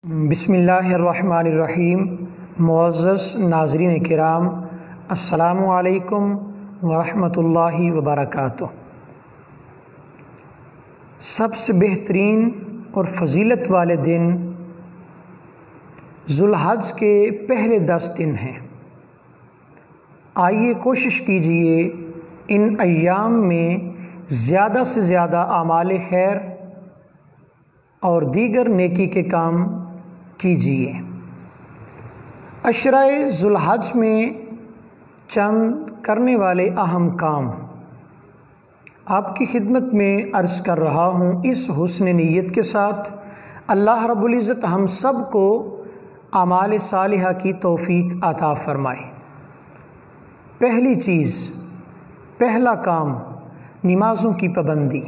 بسم اللہ الرحمن الرحیم۔ معزز ناظرین کرام، السلام علیکم ورحمۃ اللہ وبرکاتہ۔ سب سے بہترین اور فضیلت والے دن ذوالحج کے پہلے 10 دن ہیں۔ آئیے کوشش کیجئے ان ایام میں زیادہ سے زیادہ اعمال خیر اور دیگر نیکی کے کام کیجئے۔ عشرہ ذوالحج میں چند کرنے والے اہم کام آپ کی خدمت میں عرض کر رہا ہوں، اس حسن نیت کے ساتھ اللہ رب العزت ہم سب کو اعمال صالحہ کی توفیق عطا فرمائے۔ پہلی چیز، پہلا کام، نمازوں کی پابندی۔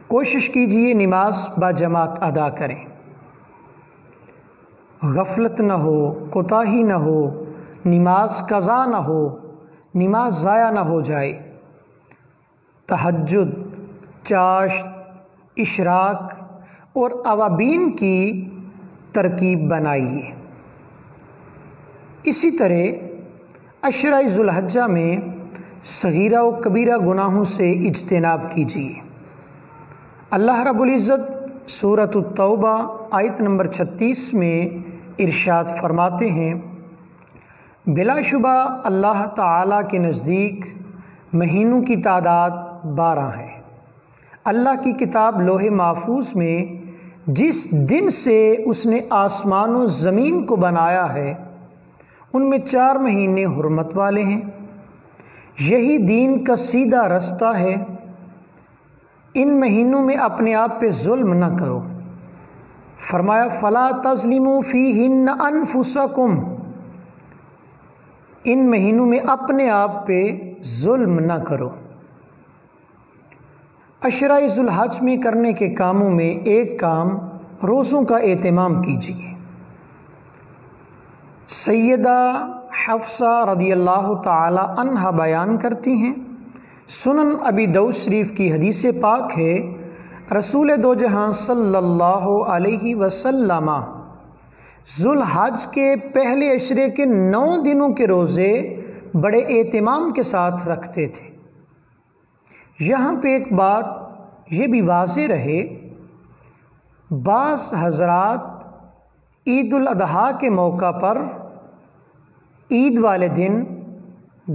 کوشش کیجئے نماز باجماعت ادا کریں، غفلت نہ ہو، کوتاہی نہ ہو، نماز قضا نہ ہو، نماز ضائع نہ ہو جائے۔ تہجد، چاشت، اشراق اور اوابین کی ترکیب بنائیے۔ اسی طرح عشرہ ذوالحجہ میں صغیرہ و کبیرہ گناہوں سے اجتناب کیجیے۔ اللہ رب العزت سورۃ التوبہ آیت نمبر 36 میں ارشاد فرماتے ہیں، بلا شبہ اللہ تعالیٰ کے نزدیک مہینوں کی تعداد 12 ہے۔ اللہ کی کتاب لوح محفوظ میں جس دن سے اس نے آسمان و زمین کو بنایا ہے ان میں 4 مہینے حرمت والے ہیں۔ یہی دین کا سیدھا رستہ ہے۔ ان مہینوں میں اپنے آپ پہ ظلم نہ کرو۔ فرمایا فلا تظلموا فیہن انفسکم، ان مہینوں میں اپنے آپ پہ ظلم نہ کرو۔ عشرہ ذوالحج میں کرنے کے کاموں میں ایک کام، روزوں کا اہتمام کیجیے۔ سیدہ حفصہ رضی اللہ تعالی عنہا بیان کرتی ہیں، سنن ابی داؤد شریف کی حدیث پاک ہے، رسول دو جہاں صلی اللہ علیہ وسلم ذوالحج کے پہلے عشرے کے 9 دنوں کے روزے بڑے اہتمام کے ساتھ رکھتے تھے۔ یہاں پہ ایک بات یہ بھی واضح رہے، بعض حضرات عید الاضحیٰ کے موقع پر عید والے دن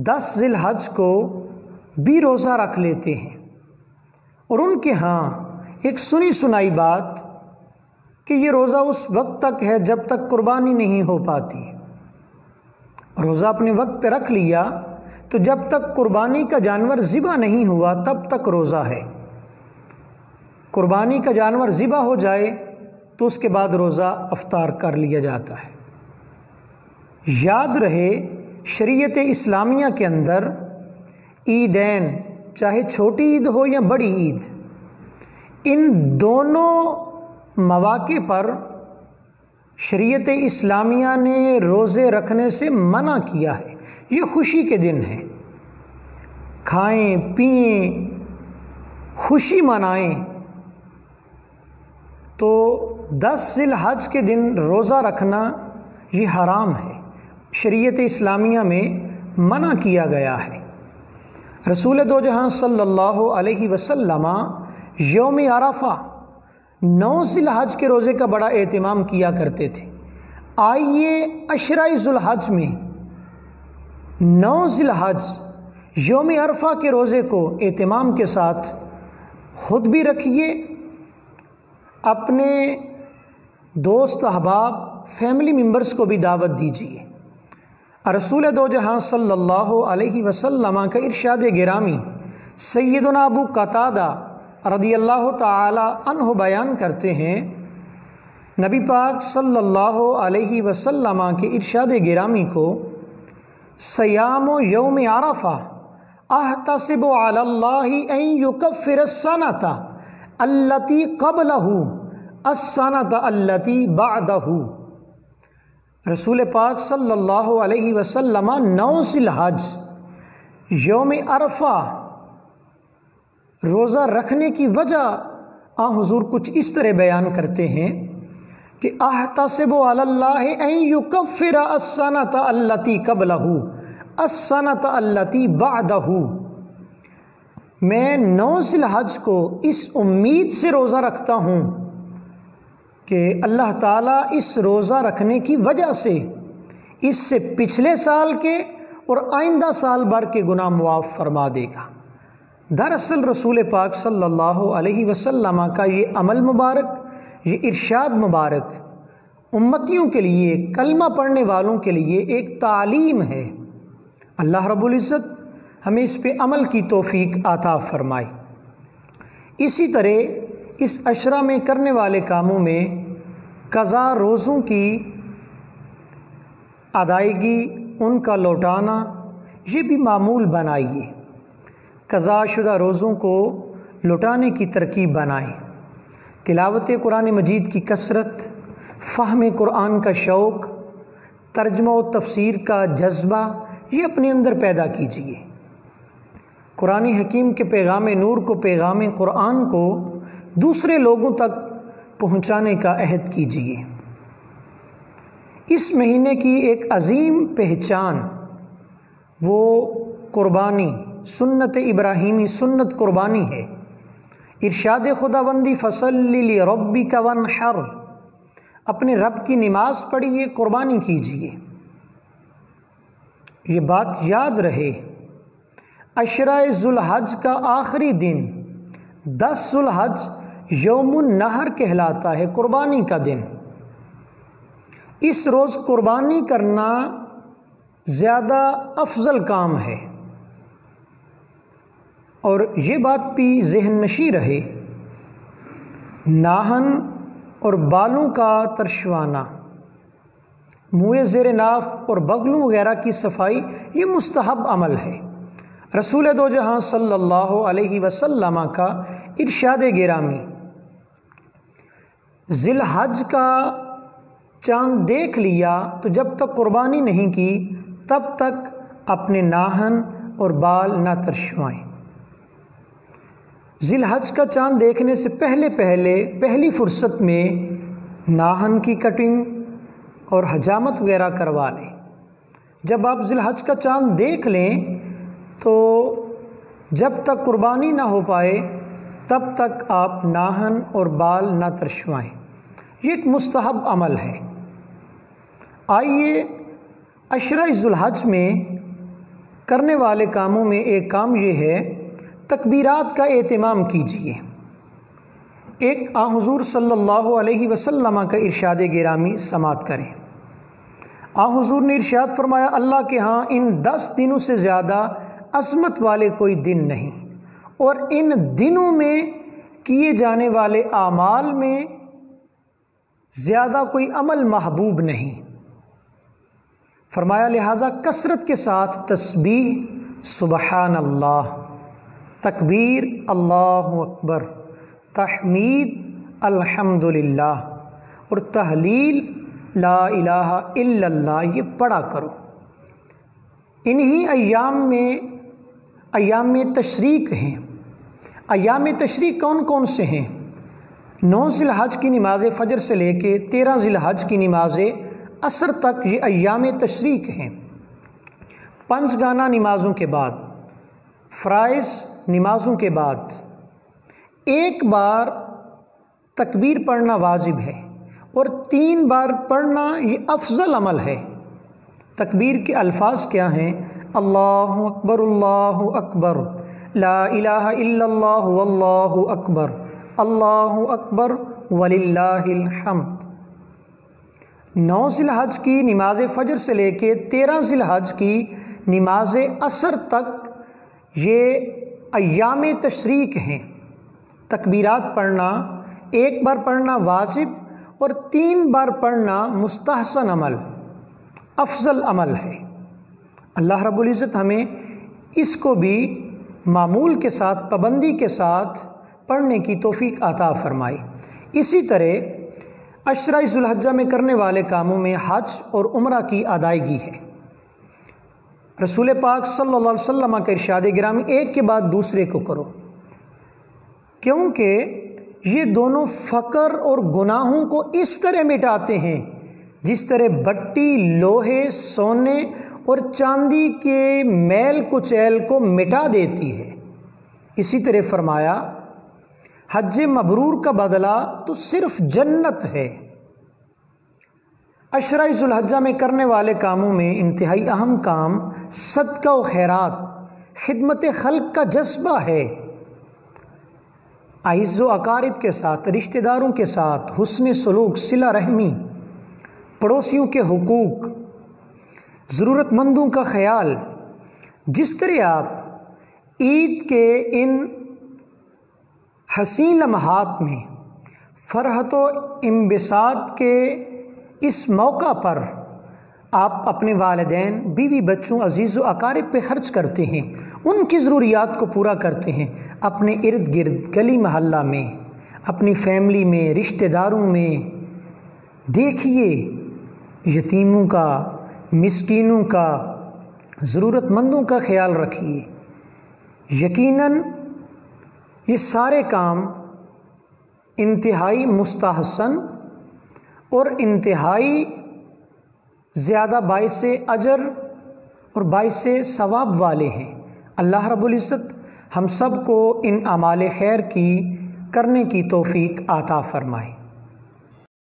10 ذی الحج کو بھی روزہ رکھ لیتے ہیں، اور ان کے ہاں ایک سنی سنائی بات کہ یہ روزہ اس وقت تک ہے جب تک قربانی نہیں ہو پاتی۔ روزہ اپنے وقت پہ رکھ لیا تو جب تک قربانی کا جانور ذبح نہیں ہوا تب تک روزہ ہے۔ قربانی کا جانور ذبح ہو جائے تو اس کے بعد روزہ افطار کر لیا جاتا ہے۔ یاد رہے، شریعت اسلامیہ کے اندر عیدین، چاہے چھوٹی عید ہو یا بڑی عید، ان دونوں مواقع پر شریعت اسلامیہ نے روزے رکھنے سے منع کیا ہے۔ یہ خوشی کے دن ہیں، کھائیں پئیں، خوشی منائیں۔ تو 10 ذی الحج کے دن روزہ رکھنا یہ حرام ہے، شریعت اسلامیہ میں منع کیا گیا ہے۔ رسول دو جہاں صلی اللہ علیہ وسلم یوم عرفہ 9 ذی الحج کے روزے کا بڑا اہتمام کیا کرتے تھے۔ آئیے عشرہ ذوالحج میں 9 ذی الحج یوم عرفہ کے روزے کو اہتمام کے ساتھ خود بھی رکھیے، اپنے دوست احباب فیملی ممبرز کو بھی دعوت دیجیے۔ رسول دو جہاں صلی اللہ علیہ وسلم کا ارشاد گرامی سیدنا ابو قتادہ رضی اللہ تعالی عنہ بیان کرتے ہیں، نبی پاک صلی اللہ علیہ وسلم کے ارشاد گرامی کو صیام یوم عرفہ احتسب علی اللہ ان یکفر السنۃ التی قبلہ السنۃ التی بعدہ۔ رسول پاک صلی اللہ علیہ وسلم 9 ذی الحج یوم عرفہ روزہ رکھنے کی وجہ حضور کچھ اس طرح بیان کرتے ہیں کہ احتسب علی اللہ ان یکفر السنۃ التی قبلہ السنۃ التی بعدہ، میں 9 ذی الحج کو اس امید سے روزہ رکھتا ہوں کہ اللہ تعالیٰ اس روزہ رکھنے کی وجہ سے اس سے پچھلے سال کے اور آئندہ سال بھر کے گناہ معاف فرما دے گا۔ دراصل رسول پاک صلی اللہ علیہ وسلم کا یہ عمل مبارک، یہ ارشاد مبارک امتیوں کے لیے، کلمہ پڑھنے والوں کے لیے ایک تعلیم ہے۔ اللہ رب العزت ہمیں اس پہ عمل کی توفیق عطا فرمائے۔ اسی طرح اس عشرہ میں کرنے والے کاموں میں قضا روزوں کی ادائیگی، ان کا لوٹانا، یہ بھی معمول بنائیے۔ قضا شدہ روزوں کو لوٹانے کی ترکیب بنائیں۔ تلاوت قرآن مجید کی کثرت، فہم قرآن کا شوق، ترجمہ و تفسیر کا جذبہ یہ اپنے اندر پیدا کیجیے۔ قرآن حکیم کے پیغام نور کو، پیغام قرآن کو دوسرے لوگوں تک پہنچانے کا عہد کیجیے۔ اس مہینے کی ایک عظیم پہچان وہ قربانی، سنت ابراہیمی، سنت قربانی ہے۔ ارشاد خداوندی فصلی لربک وانحر، اپنے رب کی نماز پڑھیے، قربانی کیجیے۔ یہ بات یاد رہے، عشرہ ذو الحج کا آخری دن 10 ذو الحج یوم النحر کہلاتا ہے، قربانی کا دن۔ اس روز قربانی کرنا زیادہ افضل کام ہے، اور یہ بات بھی ذہن نشیں رہے، ناہن اور بالوں کا ترشوانہ، منہ زیر ناف اور بغلوں وغیرہ کی صفائی یہ مستحب عمل ہے۔ رسول دو جہاں صلی اللہ علیہ وسلم کا ارشاد گرامی، ذی الحج کا چاند دیکھ لیا تو جب تک قربانی نہیں کی تب تک اپنے ناہن اور بال نہ ترشوائیں۔ ذی الحج کا چاند دیکھنے سے پہلی فرصت میں ناہن کی کٹنگ اور حجامت وغیرہ کروا لیں۔ جب آپ ذی الحج کا چاند دیکھ لیں تو جب تک قربانی نہ ہو پائے تب تک آپ ناہن اور بال نہ ترشوائیں۔ یہ ایک مستحب عمل ہے۔ آئیے عشرہ ذو الحج میں کرنے والے کاموں میں ایک کام یہ ہے، تکبیرات کا اہتمام کیجیے۔ ایک حضور صلی اللہ علیہ وسلم کا ارشاد گرامی سماعت کریں۔ حضور نے ارشاد فرمایا، اللہ کے ہاں ان 10 دنوں سے زیادہ عظمت والے کوئی دن نہیں، اور ان دنوں میں کیے جانے والے اعمال میں زیادہ کوئی عمل محبوب نہیں۔ فرمایا لہٰذا کثرت کے ساتھ تسبیح سبحان اللہ، تکبیر اللہ اکبر، تحمید الحمدللہ اور تحلیل لا الہ الا اللہ یہ پڑھا کرو۔ انہی ایام میں تشریق ہیں۔ ایام تشریق کون کون سے ہیں؟ 9 ذی الحج کی نماز فجر سے لے کے 13 ذی الحج کی نماز عصر تک یہ ایام تشریق ہیں۔ 5 گانا نمازوں کے بعد، فرائض نمازوں کے بعد 1 بار تکبیر پڑھنا واجب ہے، اور 3 بار پڑھنا یہ افضل عمل ہے۔ تکبیر کے الفاظ کیا ہیں؟ اللہ اکبر، لا الہ الا اللہ واللہ اکبر، اللہ اکبر وللہ الحمد۔ 9 ذی الحج کی نماز فجر سے لے کے 13 ذی الحج کی نماز عصر تک یہ ایام تشریق ہیں۔ تکبیرات پڑھنا، 1 بار پڑھنا واجب اور 3 بار پڑھنا مستحسن عمل، افضل عمل ہے۔ اللہ رب العزت ہمیں اس کو بھی معمول کے ساتھ، پابندی کے ساتھ پڑھنے کی توفیق عطا فرمائے۔ اسی طرح عشرہ ذو الحجہ میں کرنے والے کاموں میں حج اور عمرہ کی ادائیگی ہے۔ رسول پاک صلی اللہ علیہ وسلم کا ارشاد گرامی، ایک کے بعد دوسرے کو کرو، کیونکہ یہ دونوں فقر اور گناہوں کو اس طرح مٹاتے ہیں جس طرح بٹی لوہے، سونے اور چاندی کے میل کچیل کو مٹا دیتی ہے۔ اسی طرح فرمایا حج مبرور کا بدلہ تو صرف جنت ہے۔ عشرہ ذو الحجہ میں کرنے والے کاموں میں انتہائی اہم کام صدقہ و خیرات، خدمت خلق کا جذبہ ہے۔ اعز و اقارب کے ساتھ، رشتہ داروں کے ساتھ حسن سلوک، صلہ رحمی، پڑوسیوں کے حقوق، ضرورت مندوں کا خیال۔ جس طرح آپ عید کے ان حسین لمحات میں فرحت و انبساط کے اس موقع پر آپ اپنے والدین، بیوی بچوں، عزیز و اقارب پہ خرچ کرتے ہیں، ان کی ضروریات کو پورا کرتے ہیں، اپنے ارد گرد گلی محلہ میں، اپنی فیملی میں، رشتہ داروں میں دیکھیے یتیموں کا، مسکینوں کا، ضرورت مندوں کا خیال رکھیے۔ یقیناً یہ سارے کام انتہائی مستحسن اور انتہائی زیادہ باعث اجر اور باعث ثواب والے ہیں۔ اللہ رب العزت ہم سب کو ان اعمال خیر کی کرنے کی توفیق عطا فرمائے۔